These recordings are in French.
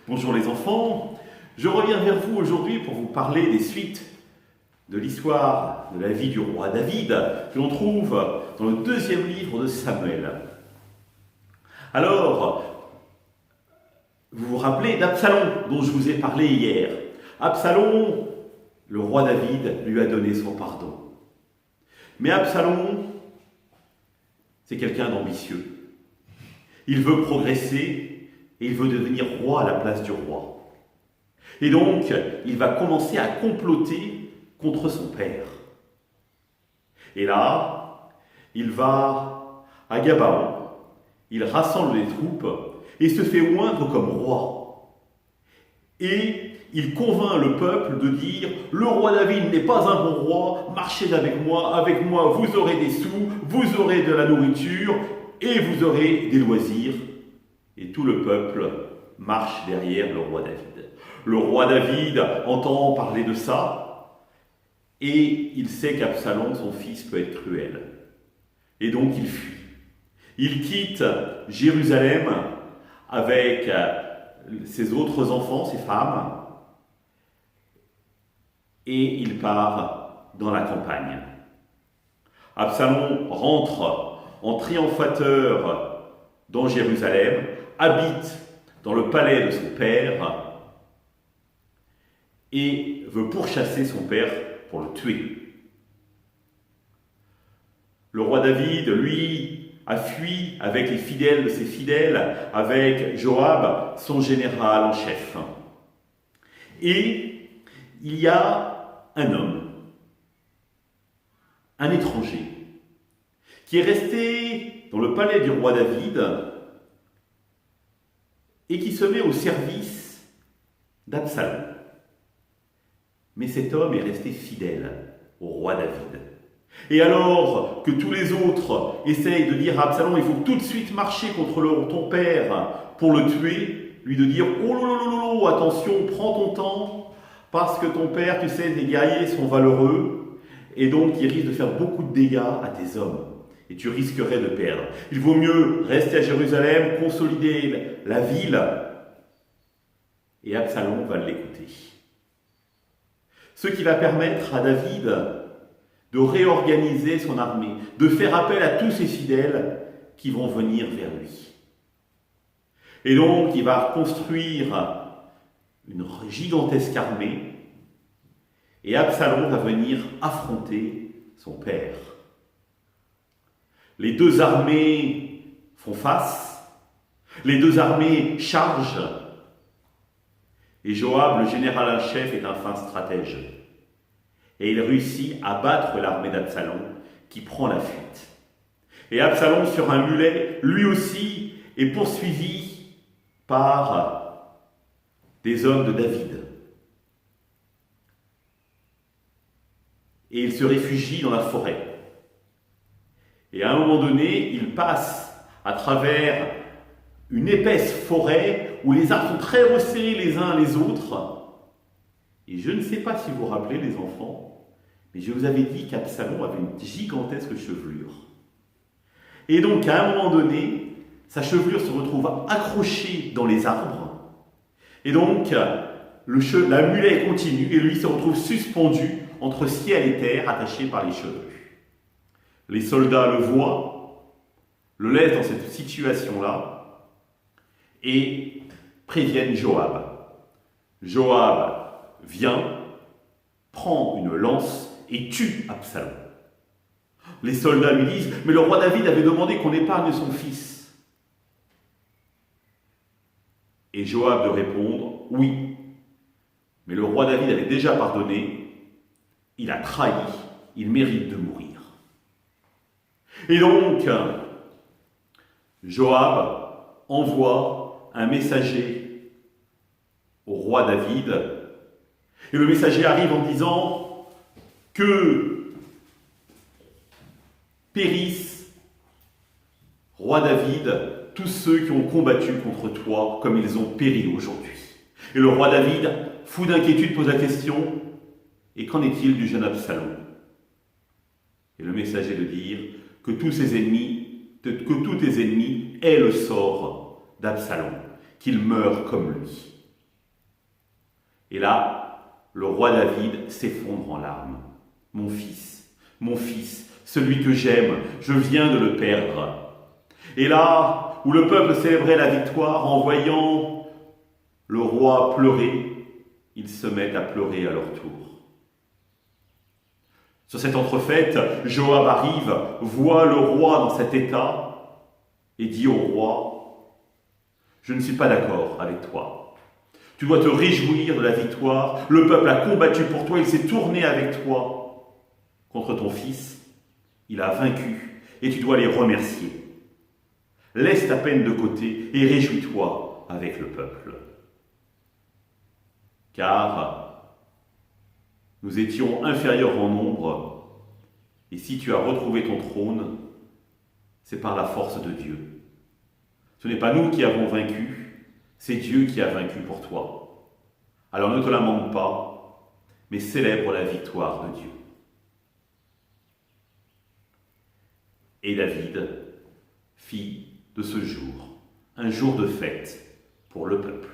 Bonjour les enfants, je reviens vers vous aujourd'hui pour vous parler des suites de l'histoire de la vie du roi David que l'on trouve dans le deuxième livre de Samuel. Alors, vous vous rappelez d'Absalom dont je vous ai parlé hier. Absalom, le roi David lui a donné son pardon. Mais Absalom, c'est quelqu'un d'ambitieux. Il veut progresser et il veut devenir roi à la place du roi. Et donc, il va commencer à comploter contre son père. Et là, il va à Gabaon, il rassemble les troupes et se fait oindre comme roi. Et il convainc le peuple de dire « Le roi David n'est pas un bon roi, marchez avec moi vous aurez des sous, vous aurez de la nourriture et vous aurez des loisirs. » Et tout le peuple marche derrière le roi David. Le roi David entend parler de ça et il sait qu'Absalom, son fils, peut être cruel. Et donc il fuit. Il quitte Jérusalem avec ses autres enfants, ses femmes, et il part dans la campagne. Absalom rentre en triomphateur dans Jérusalem, habite dans le palais de son père et veut pourchasser son père pour le tuer. Le roi David, lui, a fui avec les fidèles de ses fidèles, avec Joab, son général en chef. Et il y a un homme, un étranger, qui est resté dans le palais du roi David et qui se met au service d'Absalom. Mais cet homme est resté fidèle au roi David. Et alors que tous les autres essayent de dire à Absalom, il faut tout de suite marcher contre ton père pour le tuer, lui de dire, oh lolo, attention, prends ton temps, parce que ton père, tu sais, les guerriers sont valeureux, et donc il risque de faire beaucoup de dégâts à tes hommes. Et tu risquerais de perdre. Il vaut mieux rester à Jérusalem, consolider la ville, et Absalom va l'écouter. Ce qui va permettre à David de réorganiser son armée, de faire appel à tous ses fidèles qui vont venir vers lui. Et donc, il va construire une gigantesque armée, et Absalom va venir affronter son père. Les deux armées font face, les deux armées chargent, et Joab, le général en chef, est un fin stratège. Et il réussit à battre l'armée d'Absalom, qui prend la fuite. Et Absalom, sur un mulet, lui aussi, est poursuivi par des hommes de David. Et il se réfugie dans la forêt. Et à un moment donné, il passe à travers une épaisse forêt où les arbres sont très resserrés les uns les autres. Et je ne sais pas si vous vous rappelez, les enfants, mais je vous avais dit qu'Absalom avait une gigantesque chevelure. Et donc, à un moment donné, sa chevelure se retrouve accrochée dans les arbres. Et donc, la mulet continue et lui se retrouve suspendu entre ciel et terre, attaché par les cheveux. Les soldats le voient, le laissent dans cette situation-là et préviennent Joab. Joab vient, prend une lance et tue Absalom. Les soldats lui disent « Mais le roi David avait demandé qu'on épargne son fils. » Et Joab de répondre « Oui, mais le roi David avait déjà pardonné, il a trahi, il mérite de mourir. » Et donc, Joab envoie un messager au roi David, et le messager arrive en disant que périssent, roi David, tous ceux qui ont combattu contre toi comme ils ont péri aujourd'hui. Et le roi David, fou d'inquiétude, pose la question, et qu'en est-il du jeune Absalom? Et le messager de dire que tous tes ennemis aient le sort d'Absalom, qu'il meure comme lui. Et là, le roi David s'effondre en larmes. Mon fils, celui que j'aime, je viens de le perdre. Et là, où le peuple célébrait la victoire en voyant le roi pleurer, ils se mettent à pleurer à leur tour. Sur cette entrefaite, Joab arrive, voit le roi dans cet état et dit au roi, « Je ne suis pas d'accord avec toi. Tu dois te réjouir de la victoire. Le peuple a combattu pour toi, il s'est tourné avec toi contre ton fils. Il a vaincu et tu dois les remercier. Laisse ta peine de côté et réjouis-toi avec le peuple. Car nous étions inférieurs en nombre, et si tu as retrouvé ton trône, c'est par la force de Dieu. Ce n'est pas nous qui avons vaincu, c'est Dieu qui a vaincu pour toi. Alors ne te lamente pas, mais célèbre la victoire de Dieu. » Et David fit de ce jour un jour de fête pour le peuple.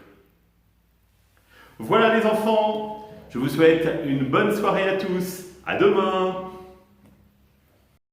Voilà les enfants, je vous souhaite une bonne soirée à tous. À demain!